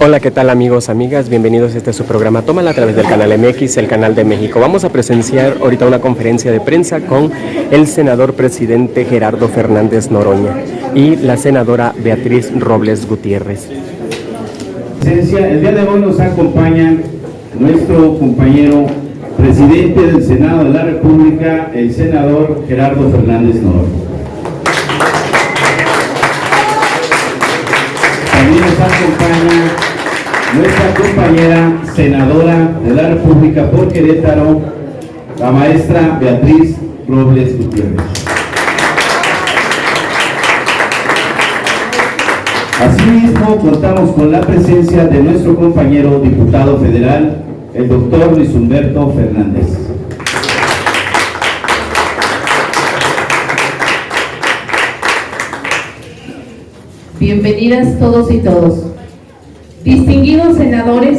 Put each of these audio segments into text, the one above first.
Hola, ¿qué tal amigos, amigas? Bienvenidos a este su programa Tómala a través del canal MX, el canal de México. Vamos a presenciar ahorita una conferencia de prensa con el senador presidente Gerardo Fernández Noroña y la senadora Beatriz Robles Gutiérrez. El día de hoy nos acompaña nuestro compañero presidente del Senado de la República, el senador Gerardo Fernández Noroña. También nos acompaña nuestra compañera senadora de la República por Querétaro, la maestra Beatriz Robles Gutiérrez. Asimismo, contamos con la presencia de nuestro compañero diputado federal, el doctor Luis Humberto Fernández. Bienvenidas todos y todos. Distinguidos senadores,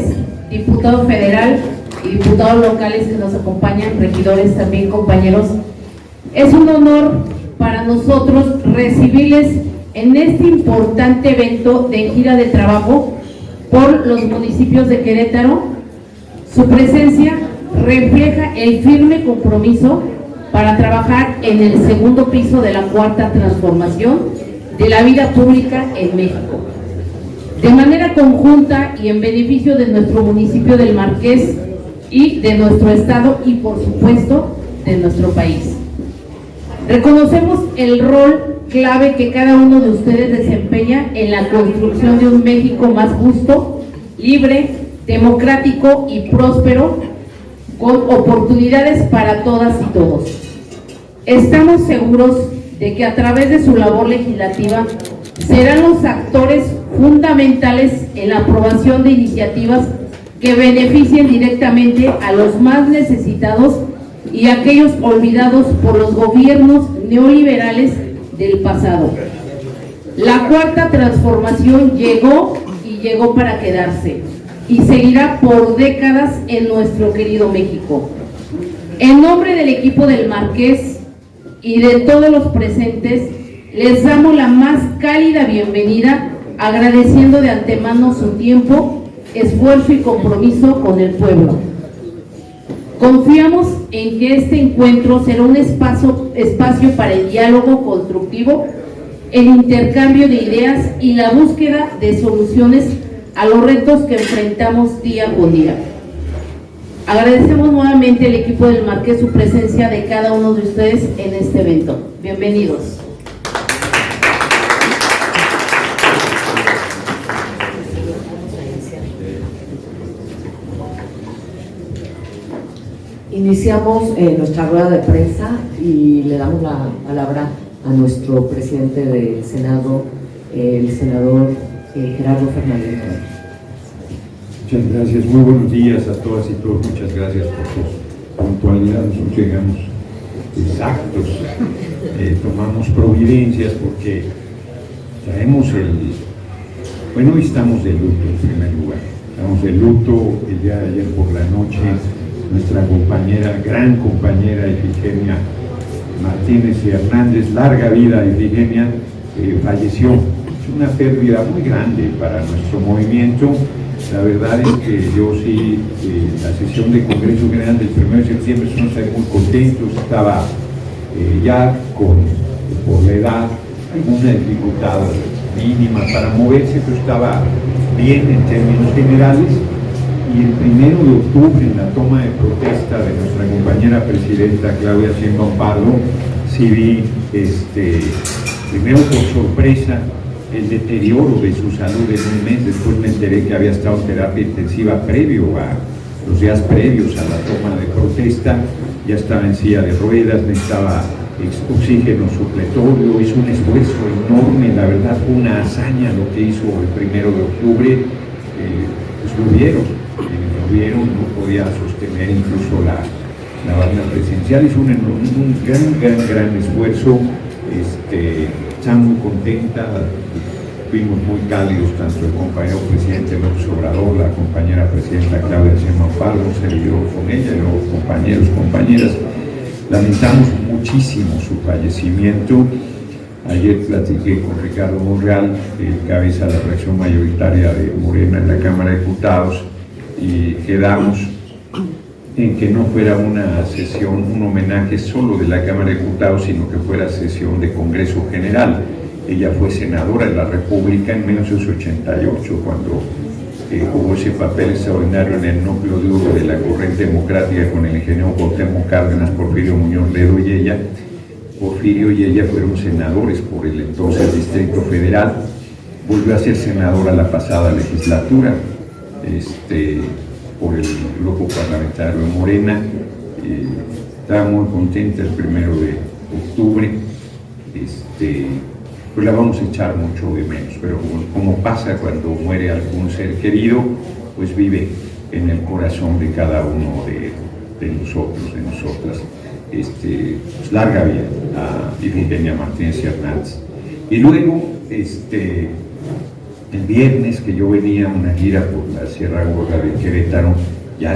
diputado federal y diputados locales que nos acompañan, regidores también, compañeros, es un honor para nosotros recibirles en este importante evento de gira de trabajo por los municipios de Querétaro. Su presencia refleja el firme compromiso para trabajar en el segundo piso de la cuarta transformación de la vida pública en México, de manera conjunta y en beneficio de nuestro municipio del Marqués y de nuestro estado y por supuesto de nuestro país. Reconocemos el rol clave que cada uno de ustedes desempeña en la construcción de un México más justo, libre, democrático y próspero, con oportunidades para todas y todos. Estamos seguros de que a través de su labor legislativa serán los actores fundamentales en la aprobación de iniciativas que beneficien directamente a los más necesitados y a aquellos olvidados por los gobiernos neoliberales del pasado. La cuarta transformación llegó y llegó para quedarse y seguirá por décadas en nuestro querido México. En nombre del equipo del Marqués y de todos los presentes, les damos la más cálida bienvenida, agradeciendo de antemano su tiempo, esfuerzo y compromiso con el pueblo. Confiamos en que este encuentro será un espacio para el diálogo constructivo, el intercambio de ideas y la búsqueda de soluciones a los retos que enfrentamos día con día. Agradecemos nuevamente al equipo del Marqués su presencia de cada uno de ustedes en este evento. Bienvenidos. Iniciamos nuestra rueda de prensa y le damos la palabra a nuestro presidente del Senado, el senador Gerardo Fernández. Muchas gracias, muy buenos días a todas y todos, muchas gracias por su puntualidad. Nosotros llegamos exactos, tomamos providencias porque traemos hoy estamos de luto en primer lugar, estamos de luto. El día de ayer por la noche nuestra compañera, gran compañera Ifigenia Martínez y Hernández, larga vida Ifigenia, falleció. Es una pérdida muy grande para nuestro movimiento. La verdad es que yo sí, la sesión de Congreso General del 1 de septiembre, no estar muy contentos, estaba ya por la edad, alguna dificultad mínima para moverse, pero estaba bien en términos generales. Y el 1 de octubre, en la toma de protesta de nuestra compañera presidenta Claudia Sheinbaum Pardo, sí vi, primero por sorpresa, el deterioro de su salud en un mes. Después me enteré que había estado en terapia intensiva los días previos a la toma de protesta. Ya estaba en silla de ruedas, necesitaba oxígeno supletorio. Hizo un esfuerzo enorme, la verdad fue una hazaña lo que hizo el 1 de octubre. Pues lo vieron, no podía sostener incluso la banda presidencial. Hizo un gran esfuerzo. Está muy contenta, fuimos muy cálidos, tanto el compañero presidente López Obrador, la compañera presidenta Claudia Sheinbaum Pardo, un servidor con ella, y los compañeros, compañeras. Lamentamos muchísimo su fallecimiento. Ayer platiqué con Ricardo Monreal, que encabeza la fracción mayoritaria de Morena en la Cámara de Diputados, y quedamos en que no fuera una sesión, un homenaje solo de la Cámara de Diputados, sino que fuera sesión de Congreso General. Ella fue senadora de la República en 1988, cuando jugó ese papel extraordinario en el núcleo duro de la corriente democrática con el ingeniero Cuauhtémoc Cárdenas, Porfirio Muñoz Ledo y ella. Porfirio y ella fueron senadores por el entonces Distrito Federal. Volvió a ser senadora la pasada legislatura por el grupo parlamentario de Morena. Estaba muy contenta el 1 de octubre. Pues la vamos a echar mucho de menos, pero como pasa cuando muere algún ser querido, pues vive en el corazón de cada uno de nosotros, de nosotras. Pues larga vida a Ifigenia Martínez Hernández. Y luego, el viernes que yo venía a una gira por la Sierra Gorda de Querétaro, ya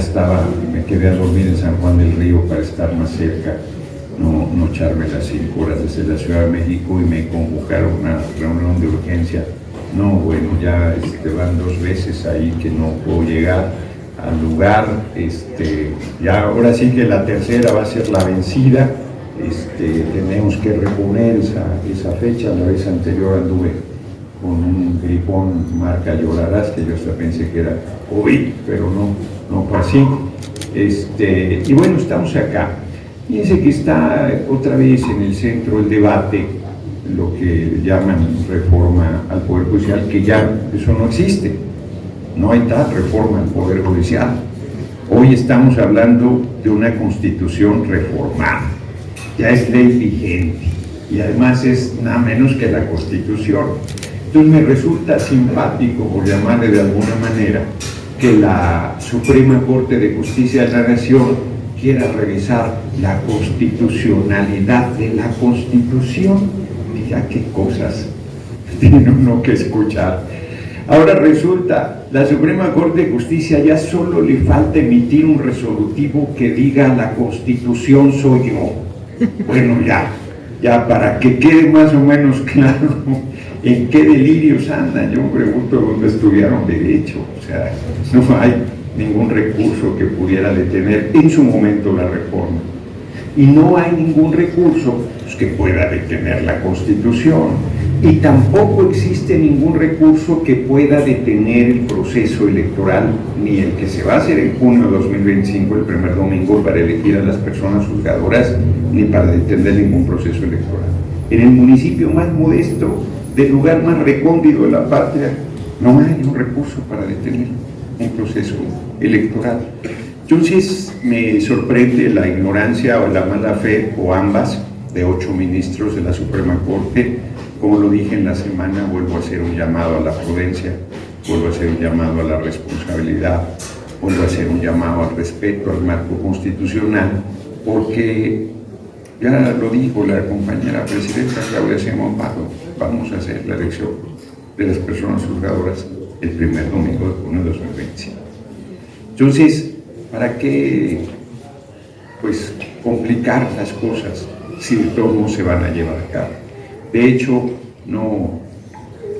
me quedé a dormir en San Juan del Río para estar más cerca, no echarme las 5 horas desde la Ciudad de México, y me convocaron a una reunión de urgencia. No, bueno, ya van 2 veces ahí que no puedo llegar al lugar, ya ahora sí que la tercera va a ser la vencida. Tenemos que reponer esa fecha. La vez anterior anduve con un gripón marca Llorarás, que yo hasta pensé que era COVID, pero no fue así. Y bueno, estamos acá. Fíjense que está otra vez en el centro del debate lo que llaman reforma al Poder Judicial, que ya eso no existe. No hay tal reforma al Poder Judicial. Hoy estamos hablando de una Constitución reformada. Ya es ley vigente y además es nada menos que la Constitución. Entonces me resulta simpático, por llamarle de alguna manera, que la Suprema Corte de Justicia de la Nación quiera revisar la constitucionalidad de la Constitución. Mira qué cosas tiene uno que escuchar. Ahora resulta, la Suprema Corte de Justicia ya solo le falta emitir un resolutivo que diga la Constitución soy yo. Bueno, ya para que quede más o menos claro en qué delirios andan. Yo me pregunto dónde estudiaron Derecho. O sea, no hay ningún recurso que pudiera detener en su momento la reforma. Y no hay ningún recurso que pueda detener la Constitución. Y tampoco existe ningún recurso que pueda detener el proceso electoral, ni el que se va a hacer en junio de 2025, el primer domingo, para elegir a las personas juzgadoras, ni para detener ningún proceso electoral. En el municipio más modesto, del lugar más recóndito de la patria, no hay un recurso para detener un proceso electoral. Entonces me sorprende la ignorancia o la mala fe, o ambas, de 8 ministros de la Suprema Corte. Como lo dije en la semana, vuelvo a hacer un llamado a la prudencia, vuelvo a hacer un llamado a la responsabilidad, vuelvo a hacer un llamado al respeto al marco constitucional, porque ya lo dijo la compañera presidenta Claudia Sheinbaum, vamos a hacer la elección de las personas juzgadoras el primer domingo de junio de 2025. Entonces, ¿para qué complicar las cosas si de todos modos se van a llevar a cabo? De hecho, no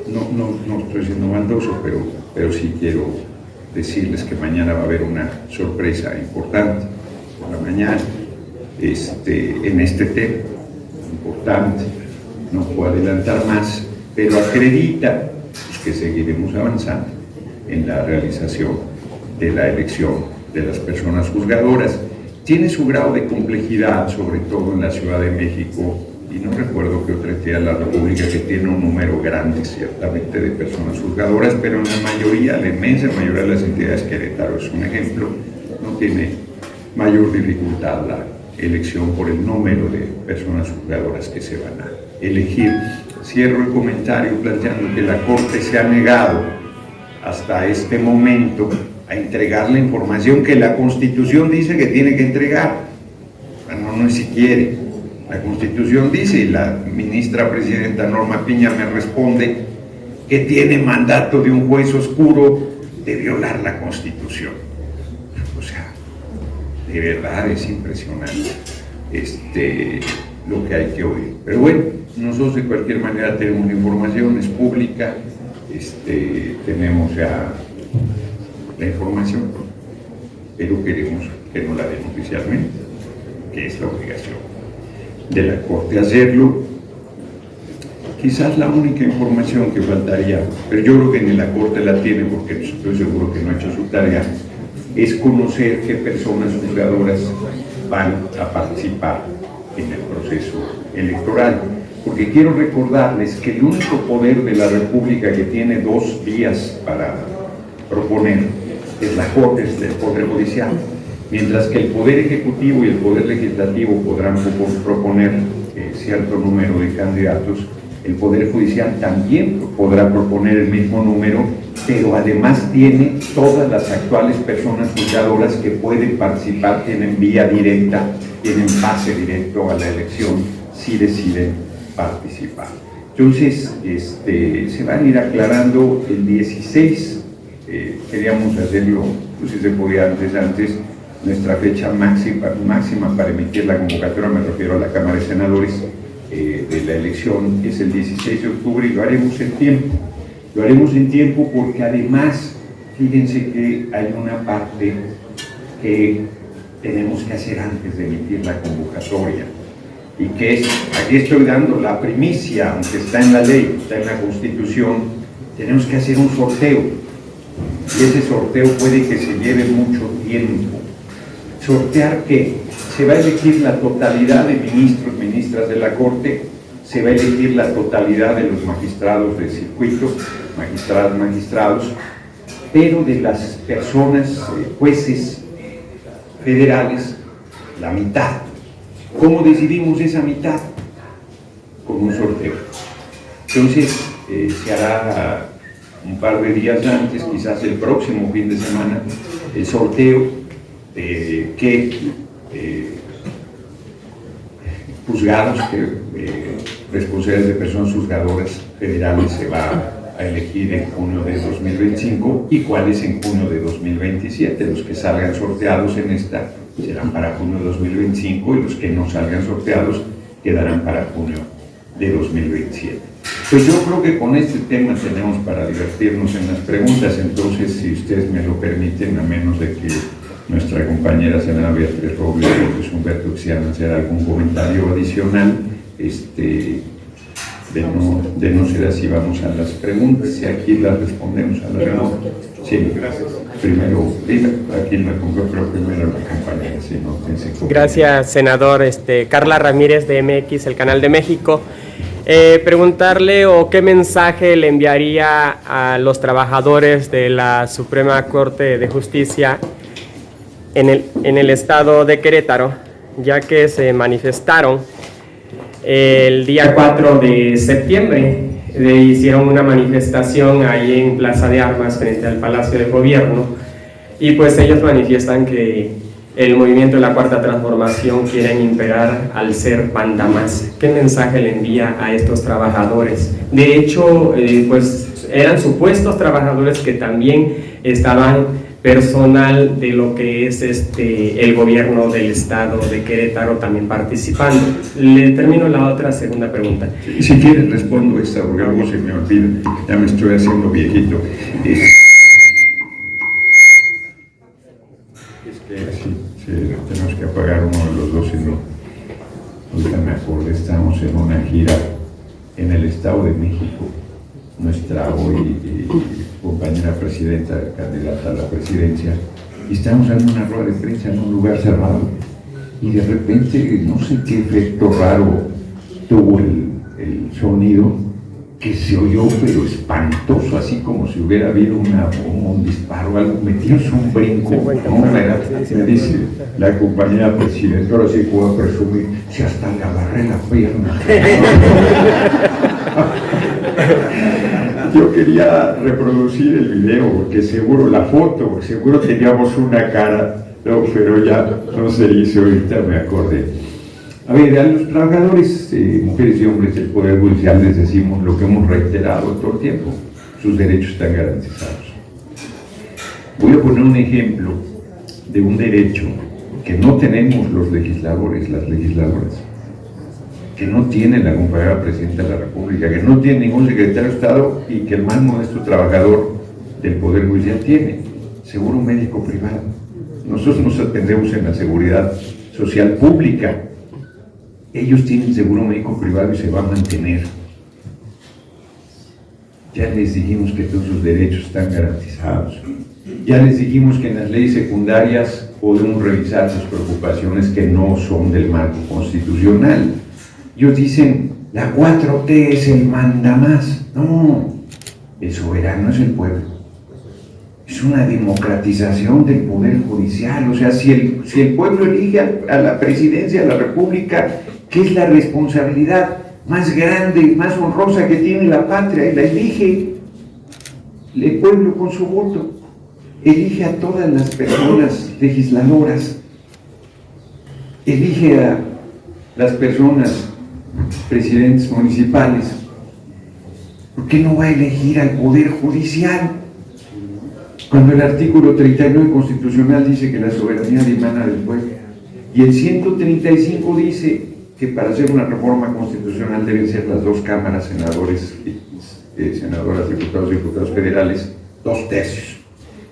estoy siendo maldoso, pero sí quiero decirles que mañana va a haber una sorpresa importante por la mañana en este tema importante. No puedo adelantar más, pero acredita que seguiremos avanzando en la realización de la elección de las personas juzgadoras. Tiene su grado de complejidad, sobre todo en la Ciudad de México, y no recuerdo que otra entidad de la República que tiene un número grande, ciertamente, de personas juzgadoras, pero en la mayoría, la inmensa mayoría de las entidades, Querétaro es un ejemplo, no tiene mayor dificultad la elección por el número de personas juzgadoras que se van a elegir. Cierro el comentario planteando que la Corte se ha negado hasta este momento a entregar la información que la Constitución dice que tiene que entregar. Bueno, no es si quiere. La Constitución dice, y la ministra presidenta Norma Piña me responde, que tiene mandato de un juez oscuro de violar la Constitución. O sea, de verdad es impresionante. lo que hay que oír. Pero bueno, nosotros de cualquier manera tenemos la información, es pública, tenemos ya la información, pero queremos que nos la den oficialmente, que es la obligación de la Corte hacerlo. Quizás la única información que faltaría, pero yo creo que ni la Corte la tiene porque estoy seguro que no ha hecho su tarea, es conocer qué personas juzgadoras van a participar en el proceso electoral. Porque quiero recordarles que el único poder de la República que tiene 2 vías para proponer es la Corte, es el Poder Judicial, mientras que el Poder Ejecutivo y el Poder Legislativo podrán proponer cierto número de candidatos. El Poder Judicial también podrá proponer el mismo número, pero además tiene todas las actuales personas juzgadoras que pueden participar, tienen vía directa, tienen pase directo a la elección si deciden participar. Entonces, se van a ir aclarando el 16, queríamos hacerlo, pues si se podía antes, nuestra fecha máxima para emitir la convocatoria, me refiero a la Cámara de Senadores, de la elección es el 16 de octubre y lo haremos en tiempo. Lo haremos en tiempo porque además, fíjense que hay una parte que tenemos que hacer antes de emitir la convocatoria y que es, aquí estoy dando la primicia, aunque está en la ley, está en la Constitución, tenemos que hacer un sorteo y ese sorteo puede que se lleve mucho tiempo. ¿Sortear qué? Se va a elegir la totalidad de ministros, ministras de la Corte, se va a elegir la totalidad de los magistrados del circuito, magistrados, pero de las personas, jueces federales, la mitad. ¿Cómo decidimos esa mitad? Con un sorteo. Entonces, se hará un par de días antes, quizás el próximo fin de semana, el sorteo que juzgados, responsables de personas juzgadoras federales se va a elegir en junio de 2025 y cuáles en junio de 2027. Los que salgan sorteados en esta serán para junio de 2025 y los que no salgan sorteados quedarán para junio de 2027. Pues yo creo que con este tema tenemos para divertirnos en las preguntas, entonces si ustedes me lo permiten, a menos de que nuestra compañera senadora Beatriz Robles y López Humberto quisieran hacer algún comentario adicional, de no ser así, vamos a las preguntas y aquí las respondemos a las preguntas. Sí, gracias. Primero, aquí la pero primero la compañera, si no piensen. Gracias, senador. Carla Ramírez de MX, el Canal de México. Preguntarle o qué mensaje le enviaría a los trabajadores de la Suprema Corte de Justicia en el estado de Querétaro, ya que se manifestaron el día 4 de septiembre, hicieron una manifestación ahí en Plaza de Armas frente al Palacio de Gobierno y pues ellos manifiestan que el movimiento de la Cuarta Transformación quieren imperar al ser banda más. ¿Qué mensaje le envía a estos trabajadores? De hecho, pues eran supuestos trabajadores que también estaban personal de lo que es el gobierno del estado de Querétaro también participando. Le termino la segunda pregunta. Si quieres respondo esta porque luego se me olvida, ya me estoy haciendo viejito. Tenemos que apagar uno de los dos, ahorita me acordé, estamos en una gira en el Estado de México. Nuestra hoy compañera presidenta, candidata a la presidencia, y estamos dando una rueda de prensa en un lugar cerrado y de repente no sé qué efecto raro tuvo el sonido que se oyó pero espantoso, así como si hubiera habido un disparo, algo, metimos un brinco, ¿no? Me dice la compañera presidenta, ahora sí puedo presumir, si hasta le agarré la pierna. Yo quería reproducir el video, porque seguro, la foto, porque seguro teníamos una cara, no, pero ya no se hizo, ahorita me acordé. A ver, a los trabajadores, mujeres y hombres del Poder Judicial les decimos lo que hemos reiterado todo el tiempo, sus derechos están garantizados. Voy a poner un ejemplo de un derecho que no tenemos los legisladores, las legisladoras. que no tiene la compañera Presidenta de la República, que no tiene ningún secretario de Estado y que el más modesto trabajador del Poder Judicial tiene seguro médico privado. Nosotros nos atendemos en la seguridad social pública. Ellos tienen seguro médico privado y se va a mantener. Ya les dijimos que todos sus derechos están garantizados. Ya les dijimos que en las leyes secundarias podemos revisar sus preocupaciones que no son del marco constitucional. Ellos dicen, la 4T es el mandamás. No, el soberano es el pueblo. Es una democratización del Poder Judicial. O sea, si el pueblo elige a la presidencia de la República, que es la responsabilidad más grande, más honrosa que tiene la patria, y la elige el pueblo con su voto, elige a todas las personas legisladoras, elige a las personas presidentes municipales. ¿Por qué no va a elegir al Poder Judicial? Cuando el artículo 39 constitucional dice que la soberanía dimana del pueblo, y el 135 dice que para hacer una reforma constitucional deben ser las dos cámaras, senadores, senadoras, diputados y diputados federales, 2/3.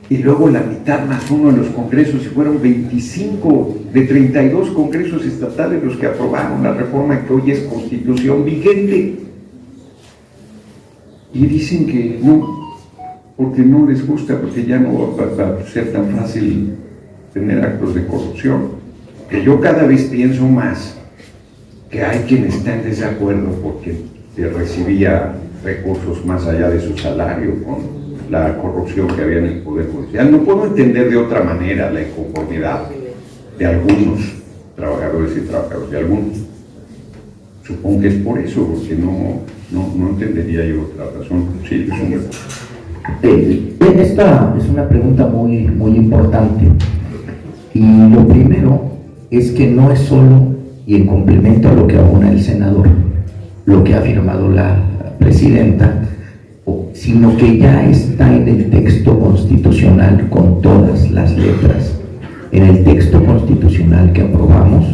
Y luego la mitad más uno de los congresos, y fueron 25 de 32 congresos estatales los que aprobaron la reforma que hoy es constitución vigente. Y dicen que no, porque no les gusta, porque ya no va a ser tan fácil tener actos de corrupción. Que yo cada vez pienso más que hay quien está en desacuerdo porque recibía recursos más allá de su salario con la corrupción que había en el Poder Judicial. No puedo entender de otra manera la inconformidad de algunos trabajadores y trabajadoras, de algunos. Supongo que es por eso, porque no entendería yo otra razón. Sí, es un... Esta es una pregunta muy importante, y lo primero es que no es solo, y en complemento a lo que abona el senador, lo que ha afirmado la presidenta, sino que ya está en el texto constitucional con todas las letras. En el texto constitucional que aprobamos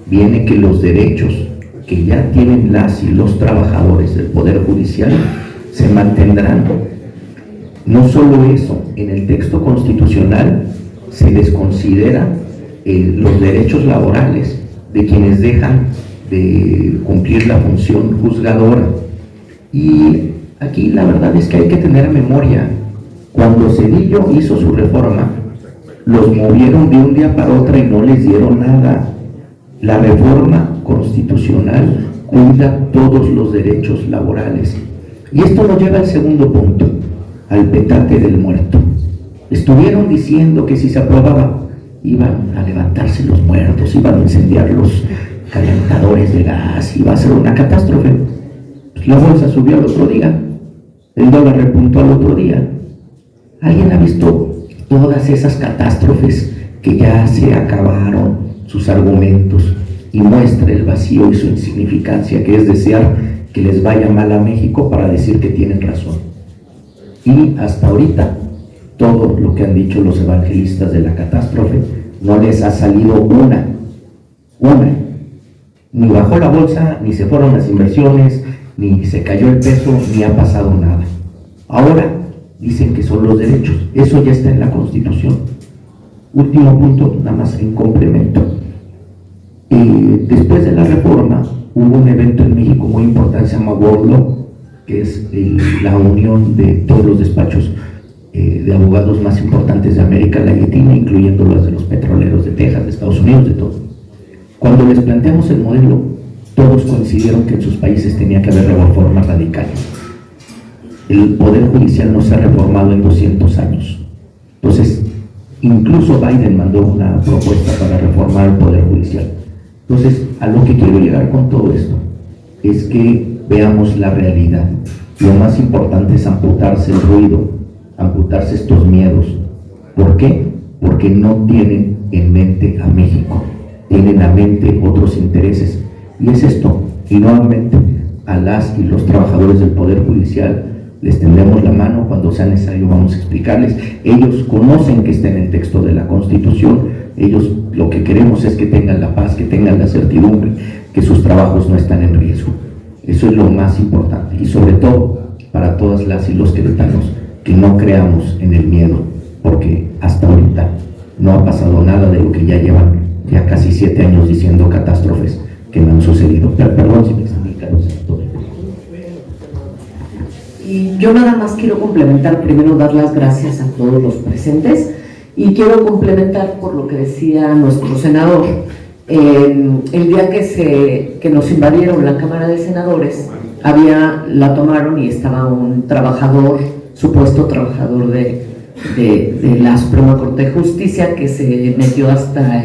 viene que los derechos que ya tienen las y los trabajadores del Poder Judicial se mantendrán. No solo eso, en el texto constitucional se les considera los derechos laborales de quienes dejan de cumplir la función juzgadora. Y aquí la verdad es que hay que tener memoria. Cuando Zedillo hizo su reforma, los movieron de un día para otro y no les dieron nada. La reforma constitucional cuida todos los derechos laborales. Y esto nos lleva al segundo punto, al petate del muerto. Estuvieron diciendo que si se aprobaba iban a levantarse los muertos, iban a incendiar los calentadores de gas, iba a ser una catástrofe. Pues la bolsa subió al otro día, el dólar repuntó al otro día. ¿Alguien ha visto todas esas catástrofes que ya se acabaron sus argumentos y muestra el vacío y su insignificancia, que es desear que les vaya mal a México para decir que tienen razón? Y hasta ahorita todo lo que han dicho los evangelistas de la catástrofe no les ha salido una, ni bajó la bolsa, ni se fueron las inversiones, ni se cayó el peso, ni ha pasado nada. Ahora dicen que son los derechos, eso ya está en la Constitución. Último punto, nada más en complemento. Después de la reforma hubo un evento en México muy importante, se llama World Law, que es la unión de todos los despachos de abogados más importantes de América Latina, incluyendo los de los petroleros de Texas, de Estados Unidos, de todo. Cuando les planteamos el modelo, todos coincidieron que en sus países tenía que haber reformas radicales. El Poder Judicial no se ha reformado en 200 años. Entonces, incluso Biden mandó una propuesta para reformar el Poder Judicial. Entonces, a lo que quiero llegar con todo esto es que veamos la realidad. Lo más importante es amputarse el ruido, amputarse estos miedos. ¿Por qué? Porque no tienen en mente a México, tienen a mente otros intereses. Y es esto, y nuevamente a las y los trabajadores del Poder Judicial les tendremos la mano cuando sea necesario, vamos a explicarles. Ellos conocen que está en el texto de la Constitución, ellos lo que queremos es que tengan la paz, que tengan la certidumbre que sus trabajos no están en riesgo. Eso es lo más importante, y sobre todo para todas las y los queretanos, que no creamos en el miedo, porque hasta ahorita no ha pasado nada de lo que ya llevan ya casi 7 años diciendo catástrofes que no han sucedido. Pero, perdón si me explico. Y yo nada más quiero complementar, primero dar las gracias a todos los presentes, y quiero complementar por lo que decía nuestro senador. El día que nos invadieron la Cámara de Senadores, la tomaron y estaba un trabajador, supuesto trabajador de la Suprema Corte de Justicia, que se metió hasta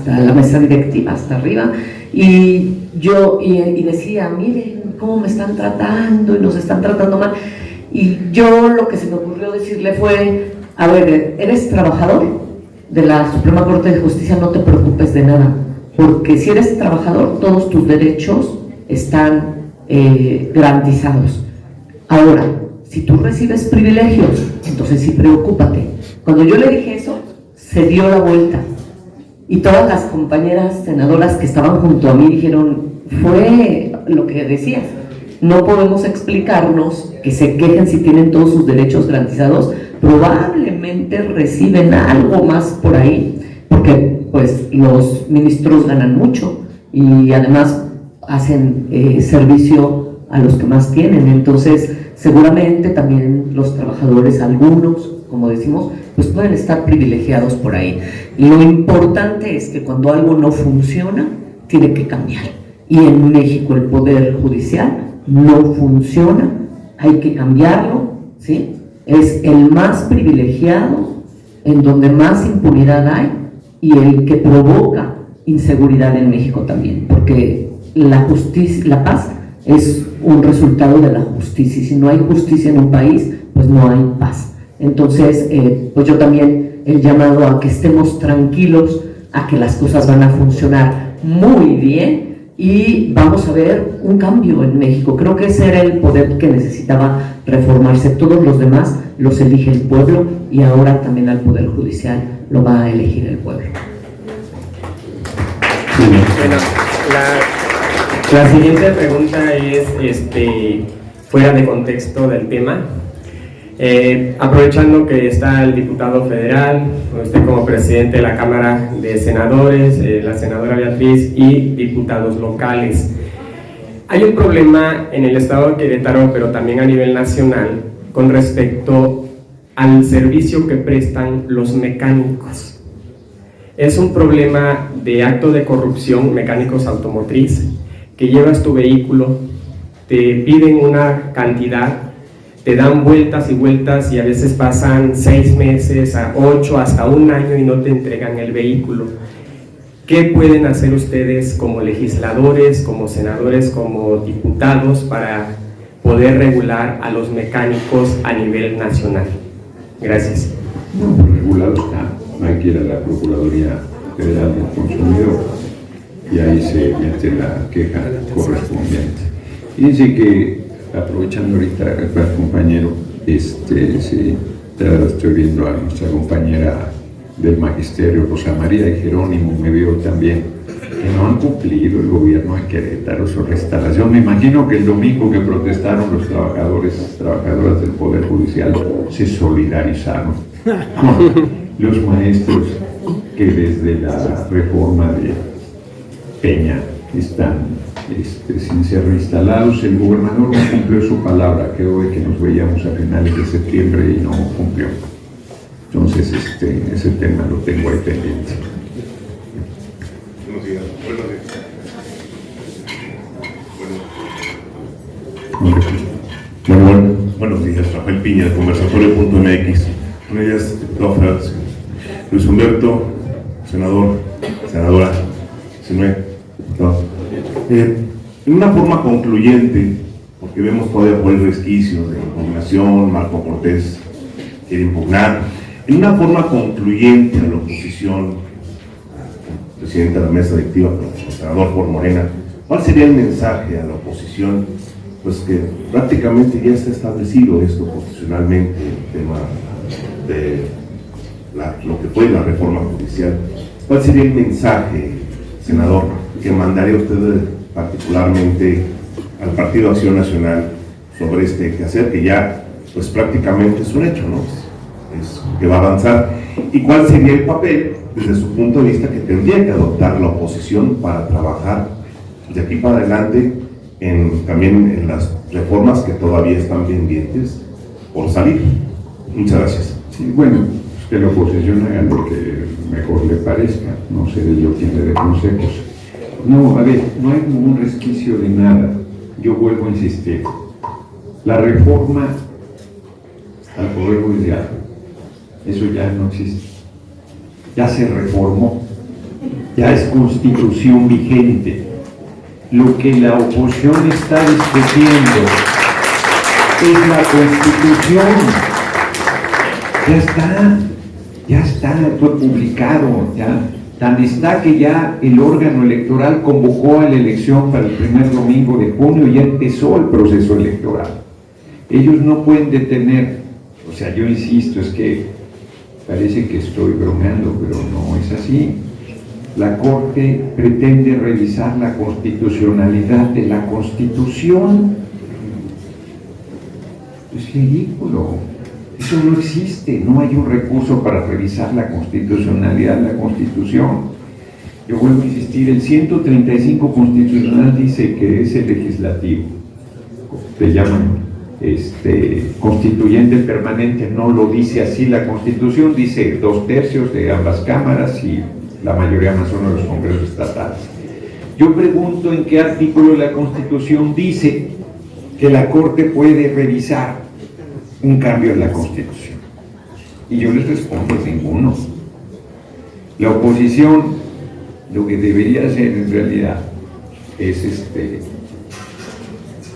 la mesa directiva, hasta arriba, y decía, miren cómo me están tratando y nos están tratando mal. Y yo lo que se me ocurrió decirle fue, a ver, eres trabajador de la Suprema Corte de Justicia, no te preocupes de nada, porque si eres trabajador, todos tus derechos están garantizados. Ahora, si tú recibes privilegios, entonces sí preocúpate. Cuando yo le dije eso, se dio la vuelta, y todas las compañeras senadoras que estaban junto a mí dijeron, fue lo que decías, no podemos explicarnos que se quejen si tienen todos sus derechos garantizados, probablemente reciben algo más por ahí, porque pues los ministros ganan mucho y además hacen servicio a los que más tienen. Entonces seguramente también los trabajadores, algunos, como decimos, pues pueden estar privilegiados por ahí. Lo importante es que cuando algo no funciona, tiene que cambiar. Y en México el Poder Judicial no funciona, hay que cambiarlo, ¿sí? Es el más privilegiado, en donde más impunidad hay, y el que provoca inseguridad en México también, porque la paz es un resultado de la justicia, y si no hay justicia en un país, pues no hay paz. Entonces, pues yo también he llamado a que estemos tranquilos, a que las cosas van a funcionar muy bien y vamos a ver un cambio en México. Creo que ese era el poder que necesitaba reformarse. Todos los demás los elige el pueblo, y ahora también al Poder Judicial lo va a elegir el pueblo. Bueno, la siguiente pregunta es fuera de contexto del tema. Aprovechando que está el diputado federal, usted como presidente de la Cámara de Senadores, la senadora Beatriz, y diputados locales, hay un problema en el estado de Querétaro, pero también a nivel nacional, con respecto al servicio que prestan los mecánicos. Es un problema de acto de corrupción, mecánicos automotriz, que llevas tu vehículo, te piden una cantidad, te dan vueltas y vueltas, y a veces pasan 6 meses, a 8, hasta 1 año y no te entregan el vehículo. ¿Qué pueden hacer ustedes como legisladores, como senadores, como diputados para poder regular a los mecánicos a nivel nacional? Gracias. No, regulado está. Hay que ir a la Procuraduría Federal del Consumidor y ahí se mete la queja correspondiente. Fíjense que, aprovechando ahorita el compañero, estoy viendo a nuestra compañera del Magisterio, Rosa María y Jerónimo, me veo también que no han cumplido el gobierno de Querétaro su restauración. Me imagino que el domingo que protestaron los trabajadoras del Poder Judicial se solidarizaron con los maestros que desde la reforma de Peña están sin ser reinstalados. El gobernador no cumplió su palabra, quedó de que nos veíamos a finales de septiembre y no cumplió. Entonces, ese tema lo tengo ahí pendiente. Buenos días. Buenos días, Rafael Piña, de Conversatorio.mx. Con ellas, Luis Humberto, senador, senadora, en una forma concluyente, porque vemos todavía por el resquicio de impugnación, Marco Cortés quiere impugnar, en una forma concluyente a la oposición, presidente de la mesa directiva, senador por Morena, ¿cuál sería el mensaje a la oposición? Pues que prácticamente ya está establecido esto constitucionalmente, el tema de lo que fue la reforma judicial. ¿Cuál sería el mensaje, senador, que mandaría usted particularmente al Partido Acción Nacional sobre este quehacer que ya pues prácticamente es un hecho, ¿no? Es que va a avanzar. ¿Y cuál sería el papel desde su punto de vista que tendría que adoptar la oposición para trabajar de aquí para adelante también en las reformas que todavía están pendientes por salir? Muchas gracias. Sí, bueno, que la oposición haga lo que mejor le parezca, no seré yo quien le dé consejos. No, a ver, no hay ningún resquicio de nada. Yo vuelvo a insistir. La reforma al Poder Judicial, eso ya no existe. Ya se reformó, ya es constitución vigente. Lo que la oposición está discutiendo es la constitución. Ya está, fue publicado, ya. Tan está que ya el órgano electoral convocó a la elección para el primer domingo de junio y ya empezó el proceso electoral. Ellos no pueden detener, o sea, yo insisto, es que parece que estoy bromeando, pero no es así. La Corte pretende revisar la constitucionalidad de la Constitución. Es ridículo. Eso no existe, no hay un recurso para revisar la constitucionalidad de la Constitución. Yo vuelvo a insistir, el 135 constitucional dice que es el legislativo, le llaman constituyente permanente, no lo dice así la Constitución, dice 2/3 de ambas cámaras y la mayoría más uno de los congresos estatales. Yo pregunto en qué artículo de la Constitución dice que la Corte puede revisar un cambio en la Constitución. Y yo les respondo, ninguno. La oposición lo que debería hacer en realidad es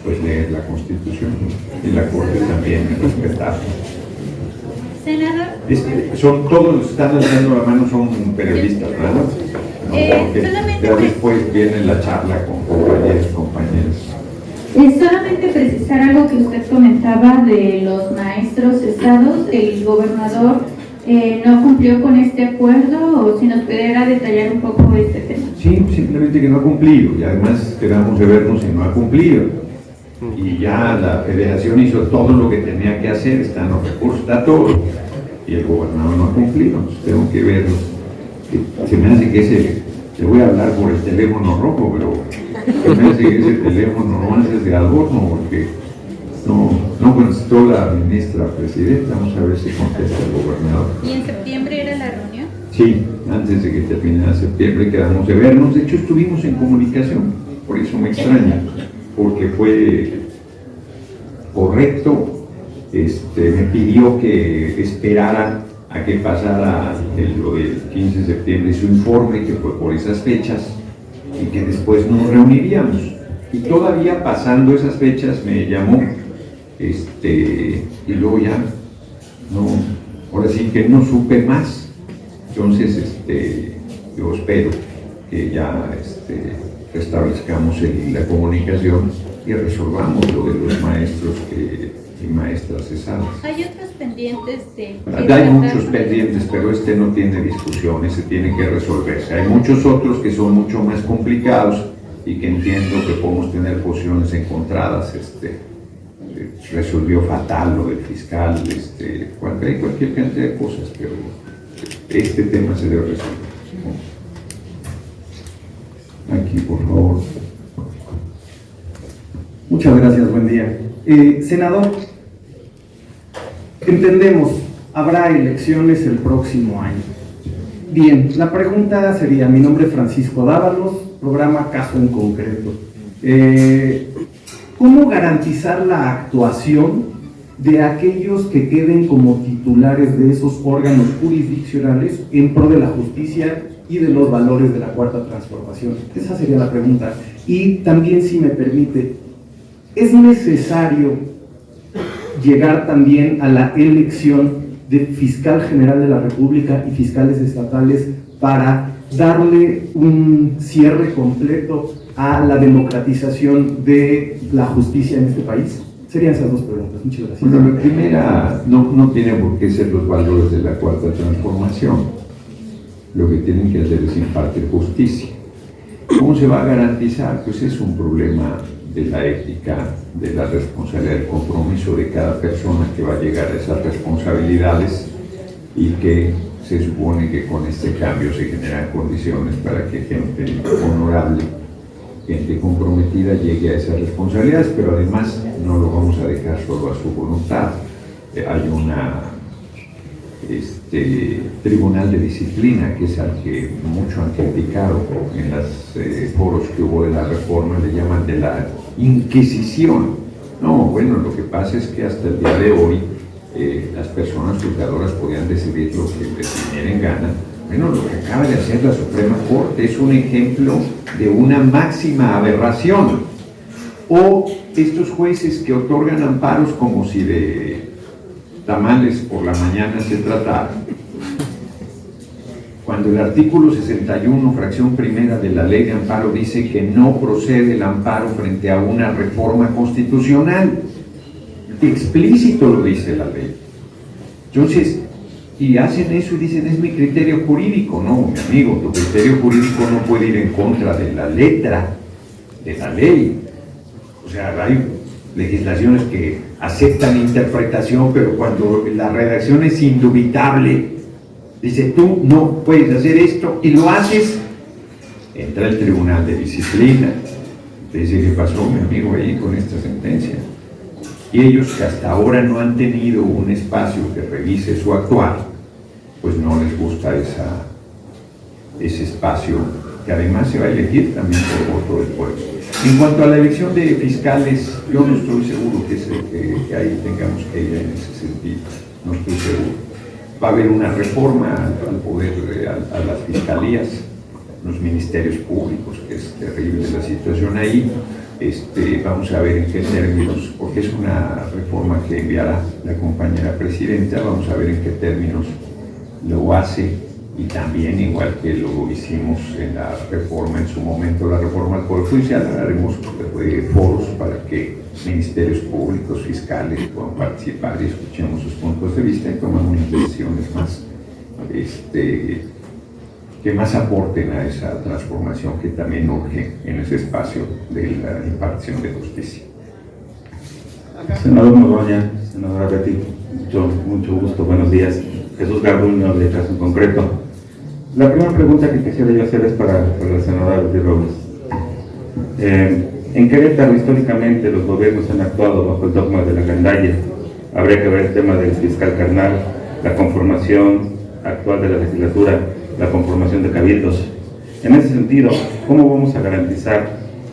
pues leer la Constitución y la Corte también respetarla. Senador. Son todos los que están alzando la mano son periodistas, ¿verdad? No, porque ya después viene la charla con compañeros. Solamente precisar algo que usted comentaba de los maestros cesados. El gobernador no cumplió con este acuerdo, o si nos pudiera detallar un poco este tema. Sí, simplemente que no ha cumplido, y además quedamos de vernos y no ha cumplido. Y ya la federación hizo todo lo que tenía que hacer, están los recursos, está todo, y el gobernador no ha cumplido. Entonces tengo que verlo. Se me hace que le voy a hablar por el teléfono rojo, pero se me hace que ese teléfono no es de adorno, porque no contestó la ministra presidenta. Vamos a ver si contesta el gobernador. ¿Y en septiembre era la reunión? Sí, antes de que terminara septiembre quedamos de vernos. De hecho, estuvimos en comunicación, por eso me extraña, porque fue correcto. Me pidió que esperaran a que pasara lo del 15 de septiembre su informe, que fue por esas fechas, y que después nos reuniríamos. Y todavía pasando esas fechas me llamó, y luego ya, ahora sí que no supe más. Entonces, yo espero que ya restablezcamos la comunicación y resolvamos lo de los maestros y maestras cesadas. ¿Hay otros pendientes de...? Hay muchos pendientes, pero no tiene discusión, ese tiene que resolverse. Hay muchos otros que son mucho más complicados y que entiendo que podemos tener posiciones encontradas. Resolvió fatal lo del fiscal, cualquier cantidad de cosas, pero este tema se debe resolver. Aquí, por favor. Muchas gracias, buen día. Senador, entendemos, habrá elecciones el próximo año. Bien, la pregunta sería, mi nombre es Francisco Dávalos, programa Caso en Concreto. ¿Cómo garantizar la actuación de aquellos que queden como titulares de esos órganos jurisdiccionales en pro de la justicia y de los valores de la Cuarta Transformación? Esa sería la pregunta. Y también, si me permite, ¿es necesario llegar también a la elección de fiscal general de la República y fiscales estatales para darle un cierre completo a la democratización de la justicia en este país? Serían esas dos preguntas. Muchas gracias. Bueno, la primera, no tiene por qué ser los valores de la Cuarta Transformación. Lo que tienen que hacer es impartir justicia. ¿Cómo se va a garantizar? Pues es un problema de la ética, de la responsabilidad, del compromiso de cada persona que va a llegar a esas responsabilidades, y que se supone que con este cambio se generan condiciones para que gente honorable, gente comprometida llegue a esas responsabilidades, pero además no lo vamos a dejar solo a su voluntad. Hay una tribunal de disciplina, que es al que mucho han criticado en los foros que hubo de la reforma, le llaman de la Inquisición. No, bueno, lo que pasa es que hasta el día de hoy las personas juzgadoras podían decidir lo que les viniera en gana. Bueno, lo que acaba de hacer la Suprema Corte es un ejemplo de una máxima aberración. O estos jueces que otorgan amparos como si de tamales por la mañana se tratara, cuando el artículo 61, fracción primera de la ley de amparo dice que no procede el amparo frente a una reforma constitucional. Explícito lo dice la ley. Entonces, y hacen eso y dicen, es mi criterio jurídico. No, mi amigo, tu criterio jurídico no puede ir en contra de la letra de la ley. O sea, hay legislaciones que aceptan interpretación, pero cuando la redacción es indubitable, dice, tú no puedes hacer esto y lo haces, entra el Tribunal de Disciplina. Dice, ¿qué pasó, mi amigo, ahí con esta sentencia? Y ellos, que hasta ahora no han tenido un espacio que revise su actuar, pues no les gusta ese espacio, que además se va a elegir también por voto del pueblo. En cuanto a la elección de fiscales, yo no estoy seguro que ahí tengamos que ir en ese sentido, no estoy seguro. Va a haber una reforma al poder, a las fiscalías, los ministerios públicos, que es terrible la situación ahí. Vamos a ver en qué términos, porque es una reforma que enviará la compañera presidenta, vamos a ver en qué términos lo hace, y también, igual que lo hicimos en la reforma, en su momento, la reforma al Poder Judicial, haremos foros para que ministerios públicos, fiscales puedan participar y escuchemos sus puntos de vista y tomamos decisiones más, que más aporten a esa transformación que también urge en ese espacio de la impartición de justicia. Senador Noroña, senadora Betty, mucho gusto, buenos días. Jesús Garduño, de caso en concreto. La primera pregunta que quisiera yo hacer es para la senadora Betty Robles. En Querétaro, históricamente, los gobiernos han actuado bajo el dogma de la gandalla. Habría que ver el tema del fiscal carnal, la conformación actual de la legislatura, la conformación de cabildos. En ese sentido, ¿cómo vamos a garantizar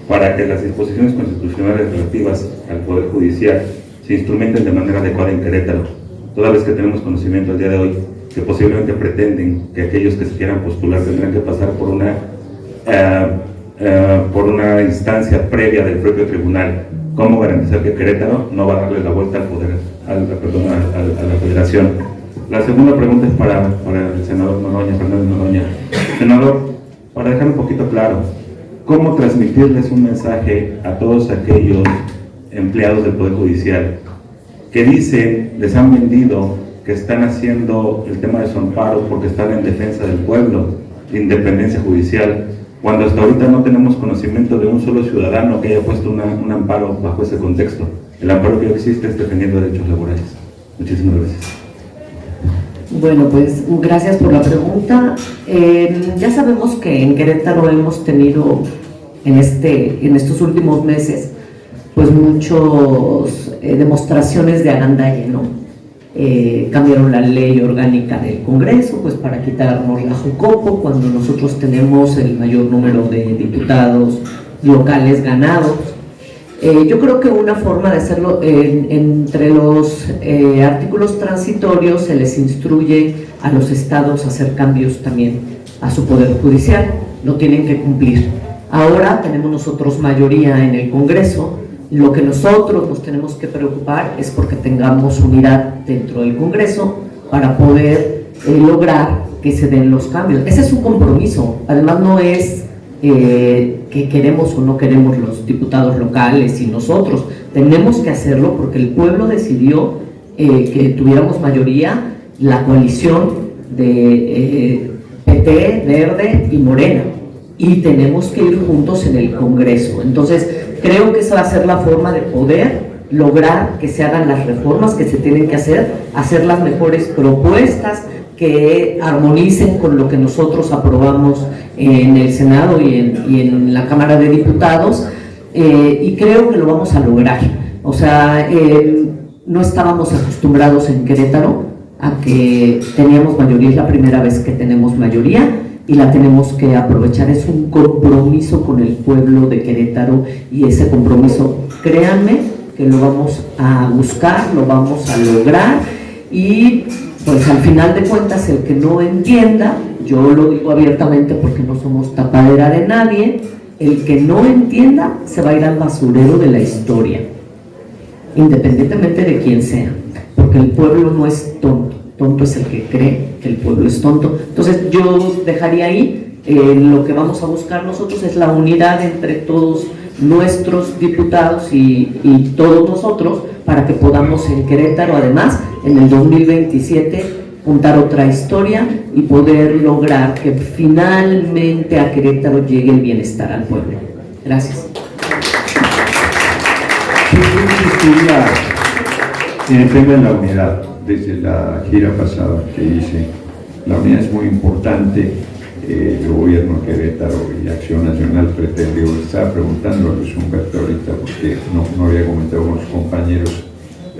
para que las disposiciones constitucionales relativas al Poder Judicial se instrumenten de manera adecuada en Querétaro, toda vez que tenemos conocimiento al día de hoy que posiblemente pretenden que aquellos que se quieran postular tendrán que pasar por una instancia previa del propio tribunal? ¿Cómo garantizar que Querétaro no va a darle la vuelta al poder, a la federación? La segunda pregunta es para el senador Noroña, Fernández Noroña. Senador, para dejar un poquito claro, ¿cómo transmitirles un mensaje a todos aquellos empleados del Poder Judicial que dicen, les han vendido que están haciendo el tema de su amparo porque están en defensa del pueblo, de independencia judicial, cuando hasta ahorita no tenemos conocimiento de un solo ciudadano que haya puesto un amparo bajo ese contexto? El amparo que existe es defendiendo derechos laborales. Muchísimas gracias. Bueno, pues gracias por la pregunta. Ya sabemos que en Querétaro hemos tenido en estos últimos meses pues muchas demostraciones de agandalle, ¿no? Cambiaron la ley orgánica del Congreso pues para quitarnos la Jucopo, cuando nosotros tenemos el mayor número de diputados locales ganados. Yo creo que una forma de hacerlo, entre los artículos transitorios se les instruye a los estados a hacer cambios también a su poder judicial, lo tienen que cumplir. Ahora tenemos nosotros mayoría en el Congreso, lo que nosotros nos tenemos que preocupar es porque tengamos unidad dentro del Congreso para poder lograr que se den los cambios. Ese es un compromiso, además no es que queremos o no queremos los diputados locales y nosotros tenemos que hacerlo porque el pueblo decidió que tuviéramos mayoría, la coalición de PT, Verde y Morena. y tenemos que ir juntos en el Congreso. Entonces, creo que esa va a ser la forma de poder lograr que se hagan las reformas que se tienen que hacer las mejores propuestas que armonicen con lo que nosotros aprobamos en el Senado y en la Cámara de Diputados, y creo que lo vamos a lograr. O sea, no estábamos acostumbrados en Querétaro a que teníamos mayoría, es la primera vez que tenemos mayoría y la tenemos que aprovechar. Es un compromiso con el pueblo de Querétaro y ese compromiso, créanme, que lo vamos a buscar, lo vamos a lograr, y pues al final de cuentas el que no entienda, yo lo digo abiertamente porque no somos tapadera de nadie, el que no entienda se va a ir al basurero de la historia, independientemente de quién sea, porque el pueblo no es tonto, tonto es el que cree que el pueblo es tonto. Entonces yo dejaría ahí, lo que vamos a buscar nosotros es la unidad entre todos nuestros diputados y todos nosotros, para que podamos en Querétaro, además, en el 2027, contar otra historia y poder lograr que finalmente a Querétaro llegue el bienestar al pueblo. Gracias. En el tema de la unidad, desde la gira pasada que hice, la unidad es muy importante. El gobierno de Querétaro y Acción Nacional pretende, estaba preguntando a Luis Humberto ahorita, porque no había comentado con los compañeros,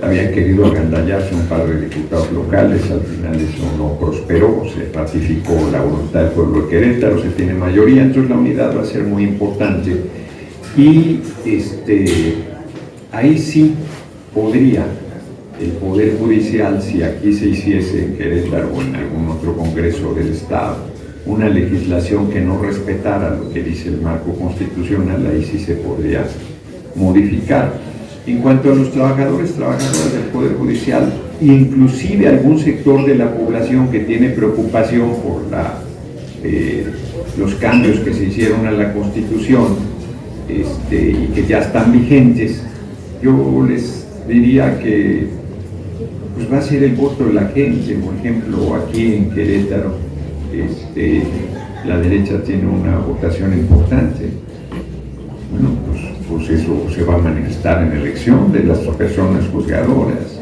habían querido agandallarse un par de diputados locales, al final eso no prosperó, se ratificó la voluntad del pueblo de Querétaro, se tiene mayoría, entonces la unidad va a ser muy importante. Y ahí sí podría el Poder Judicial, si aquí se hiciese en Querétaro o en algún otro congreso del Estado, una legislación que no respetara lo que dice el marco constitucional, ahí sí se podría modificar. En cuanto a los trabajadoras del Poder Judicial, inclusive algún sector de la población que tiene preocupación por los cambios que se hicieron a la Constitución y que ya están vigentes, yo les diría que pues, va a ser el voto de la gente. Por ejemplo, aquí en Querétaro, la derecha tiene una votación importante. Bueno, pues eso se va a manifestar en la elección de las personas juzgadoras.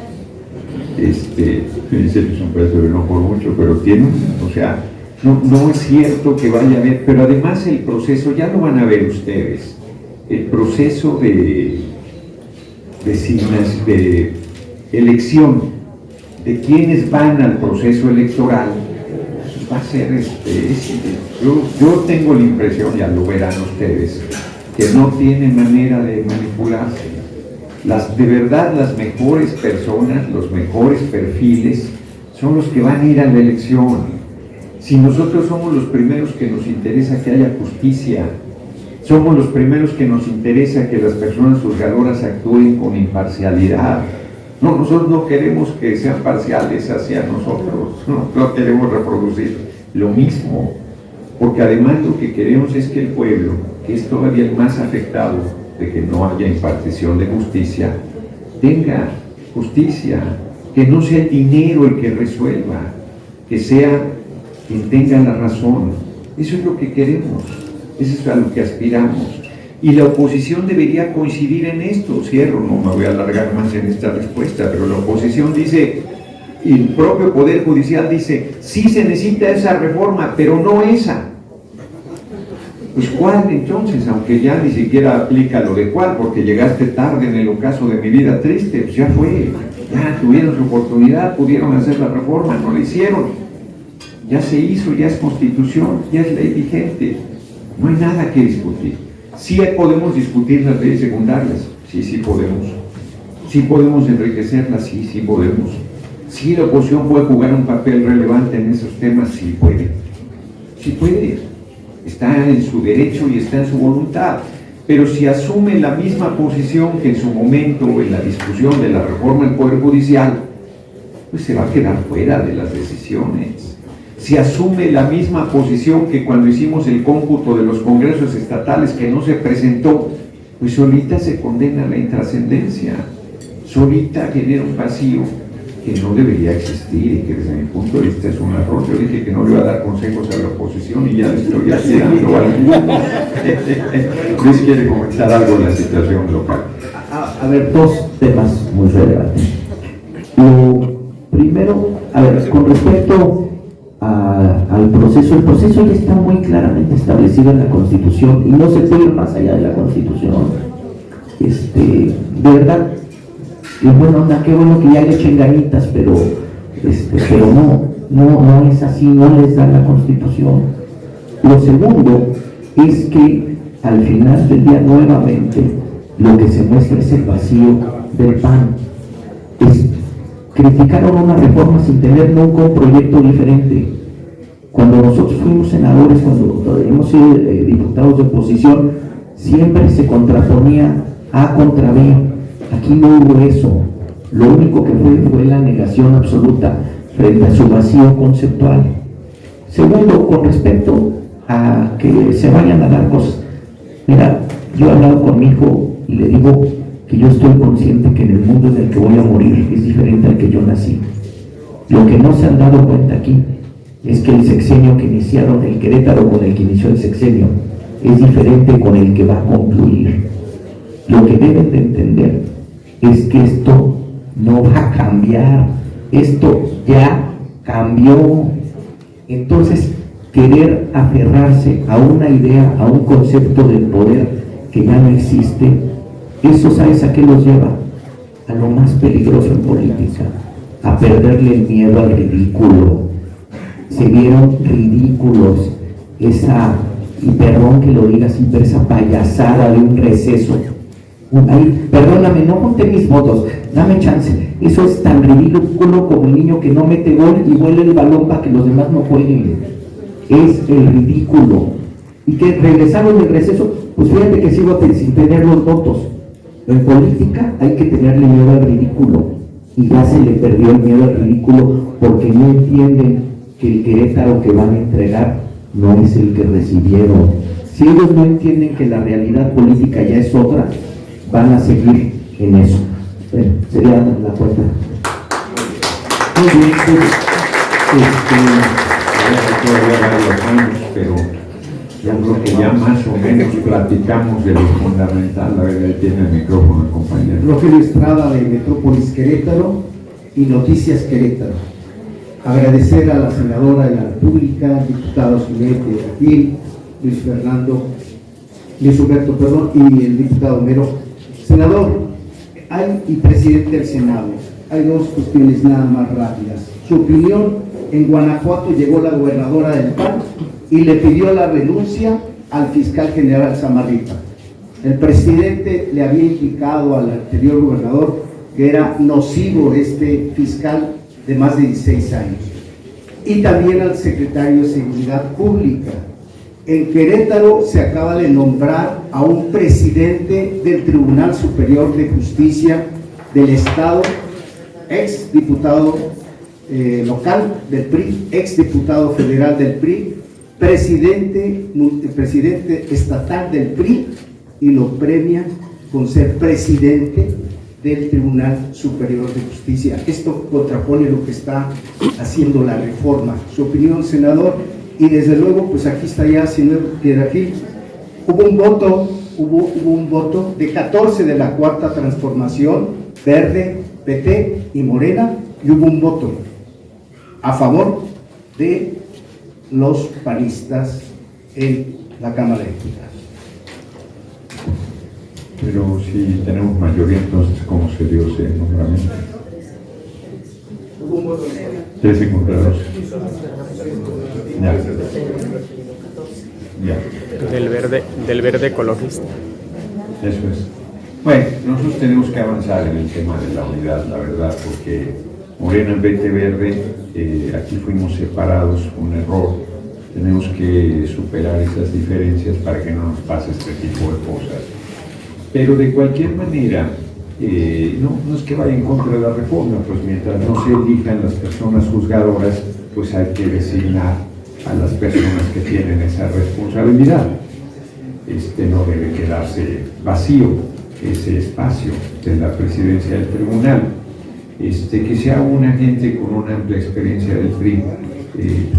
Me dice Luis Humberto que no por mucho, pero tiene, o sea, no es cierto que vaya a haber, pero además el proceso, ya lo van a ver ustedes, el proceso de elección de quienes van al proceso electoral va a ser yo tengo la impresión, ya lo verán ustedes, que no tiene manera de manipularse. De verdad, las mejores personas, los mejores perfiles son los que van a ir a la elección. Si nosotros somos los primeros que nos interesa que haya justicia, somos los primeros que nos interesa que las personas juzgadoras actúen con imparcialidad. No, nosotros no queremos que sean parciales hacia nosotros, no queremos reproducir lo mismo, porque además lo que queremos es que el pueblo, que es todavía el más afectado de que no haya impartición de justicia, tenga justicia, que no sea el dinero el que resuelva, que sea quien tenga la razón. Eso es lo que queremos, eso es a lo que aspiramos. Y la oposición debería coincidir en esto. Cierro, no me voy a alargar más en esta respuesta, pero la oposición dice, y el propio Poder Judicial dice, sí se necesita esa reforma, pero no esa. Pues ¿cuál entonces? Aunque ya ni siquiera aplica lo de cuál, porque llegaste tarde en el ocaso de mi vida triste, pues ya fue, ya tuvieron su oportunidad, pudieron hacer la reforma, no la hicieron. Ya se hizo, ya es constitución, ya es ley vigente, no hay nada que discutir. Sí podemos discutir las leyes secundarias, sí podemos. Sí podemos enriquecerlas, sí podemos. Sí, la oposición puede jugar un papel relevante en esos temas, sí puede. Sí puede. Está en su derecho y está en su voluntad. Pero si asume la misma posición que en su momento en la discusión de la reforma del Poder Judicial, pues se va a quedar fuera de las decisiones. Si asume la misma posición que cuando hicimos el cómputo de los congresos estatales que no se presentó, pues solita se condena la intrascendencia, solita genera un vacío que no debería existir y que desde mi punto de vista es un error. Yo dije que no le iba a dar consejos a la oposición y ya le estoy haciendo algunos. Luis quiere comentar algo de la situación local. A ver, dos temas muy relevantes. Lo primero, a ver, con respecto al proceso, el proceso ya está muy claramente establecido en la Constitución y no se puede ir más allá de la Constitución. De verdad, qué bueno que ya le echen ganitas, pero no es así, no les da la Constitución. Lo segundo es que al final del día nuevamente lo que se muestra es el vacío del PAN. Criticaron una reforma sin tener nunca un proyecto diferente. Cuando nosotros fuimos senadores, cuando hemos sido diputados de oposición, siempre se contraponía A contra B. Aquí no hubo eso. Lo único que fue la negación absoluta frente a su vacío conceptual. Segundo, con respecto a que se vayan a dar cosas. Mira, yo he hablado con mi hijo y le digo que yo estoy consciente que en el mundo en el que voy a morir es diferente al que yo nací. Lo que no se han dado cuenta aquí es que el sexenio que iniciaron el Querétaro con el que inició el sexenio es diferente con el que va a concluir. Lo que deben de entender es que esto no va a cambiar, esto ya cambió. Entonces, querer aferrarse a una idea, a un concepto del poder que ya no existe, eso, ¿sabes a qué los lleva? A lo más peligroso en política, a perderle el miedo al ridículo. Se vieron ridículos, y perdón que lo diga así, pero esa payasada de un receso. Perdóname, no conté mis votos, dame chance. Eso es tan ridículo como el niño que no mete gol y vuela el balón para que los demás no jueguen. Es el ridículo. Y que regresaron del receso, pues fíjate que sigo sin tener los votos. En política hay que tenerle miedo al ridículo. Y ya se le perdió el miedo al ridículo porque no entienden que el Querétaro que van a entregar no es el que recibieron. Si ellos no entienden que la realidad política ya es otra, van a seguir en eso. Sería la cuenta. Muy bien, todavía varios años, pero yo creo que ya más o menos platicamos de lo fundamental. A ver, ahí tiene el micrófono el compañero. Rogelio Estrada de Metrópolis Querétaro y Noticias Querétaro. Agradecer a la senadora de la República, diputado Zulete Gil, Luis Humberto, y el diputado Mero. Senador y presidente del Senado, hay dos cuestiones nada más rápidas. Su opinión: en Guanajuato llegó la gobernadora del PAN y le pidió la renuncia al fiscal general Samarripa. El presidente le había indicado al anterior gobernador que era nocivo este fiscal de más de 16 años. Y también al secretario de Seguridad Pública. En Querétaro se acaba de nombrar a un presidente del Tribunal Superior de Justicia del Estado, ex diputado local del PRI, ex diputado federal del PRI, presidente estatal del PRI, y lo premia con ser presidente del Tribunal Superior de Justicia. Esto contrapone lo que está haciendo la reforma. Su opinión, senador. Y desde luego, pues aquí está ya, señor Piedrafil, hubo un voto de 14 de la Cuarta Transformación, Verde, PT y Morena, y hubo un voto a favor de los panistas en la Cámara de Diputados. Pero si tenemos mayoría, entonces, ¿cómo se dio ese nombramiento? Hubo un voto 13 contra 2. Ya. Del verde ecologista. Eso es. Bueno, nosotros tenemos que avanzar en el tema de la unidad, la verdad, porque Morena en PT Verde, aquí fuimos separados, un error. Tenemos que superar esas diferencias para que no nos pase este tipo de cosas. Pero de cualquier manera, no es que vaya en contra de la reforma, pues mientras no se elijan las personas juzgadoras, pues hay que designar a las personas que tienen esa responsabilidad. No debe quedarse vacío ese espacio de la presidencia del tribunal. que sea una gente con una amplia experiencia del PRI,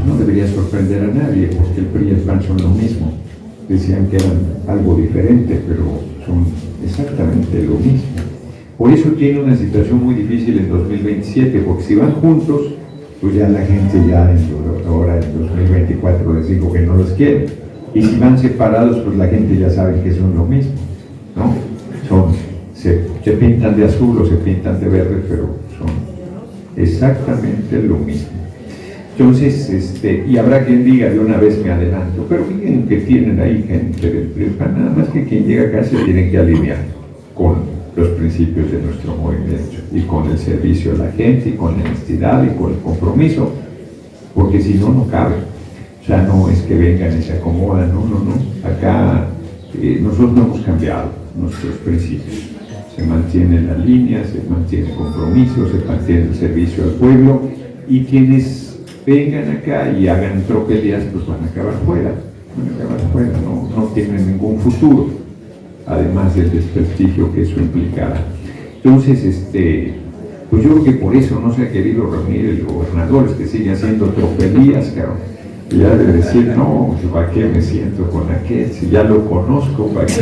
no debería sorprender a nadie, porque el PRI y el PAN son lo mismo. Decían que eran algo diferente, pero son exactamente lo mismo. Por eso tiene una situación muy difícil en 2027, porque si van juntos, pues ya la gente ahora en 2024 les digo que no los quiere. Y si van separados, pues la gente ya sabe que son lo mismo, ¿no? Se pintan de azul o se pintan de verde, pero son exactamente lo mismo. Entonces, y habrá quien diga, de una vez me adelanto, pero miren que tienen ahí gente del PRI, nada más que quien llega acá se tiene que alinear con los principios de nuestro movimiento y con el servicio a la gente y con la honestidad y con el compromiso, porque si no, no cabe. O sea, no es que vengan y se acomodan, no. Acá nosotros no hemos cambiado nuestros principios. Se mantiene la línea, se mantiene el compromiso, se mantiene el servicio al pueblo, y quienes vengan acá y hagan tropelías, pues van a acabar fuera, no tienen ningún futuro, además del desprestigio que eso implicará. Entonces, pues yo creo que por eso no se ha querido reunir el gobernador, que sigue haciendo tropelías, cabrón. Y ya de decir, no, ¿para qué me siento con aquel? Si ya lo conozco, ¿para qué?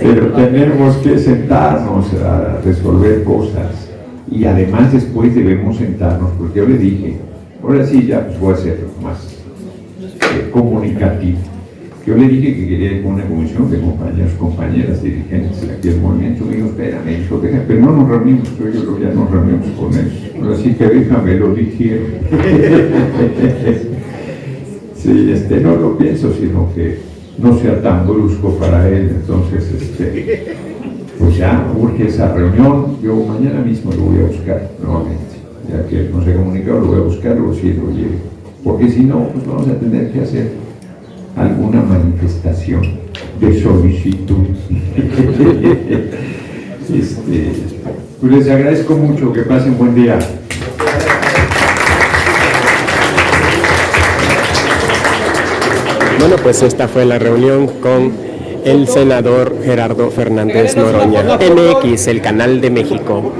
Pero tenemos que sentarnos a resolver cosas, y además después debemos sentarnos, porque yo le dije, ahora sí ya pues voy a ser más comunicativo. Yo le dije que quería ir con una comisión de compañeras, dirigentes de aquí del movimiento. Me dijo, espérame, hijo, pero no nos reunimos, yo ya nos reunimos con ellos. Así que déjame, lo dijeron. Sí, no lo pienso, sino que no sea tan brusco para él. Entonces, pues ya urge esa reunión. Yo mañana mismo lo voy a buscar nuevamente. Ya que no se ha comunicado, lo voy a buscar, lo siento, porque si no, pues vamos a tener que hacer alguna manifestación de solicitud. Pues les agradezco mucho, que pasen buen día. Bueno, pues esta fue la reunión con el senador Gerardo Fernández Noroña. MX, el canal de México.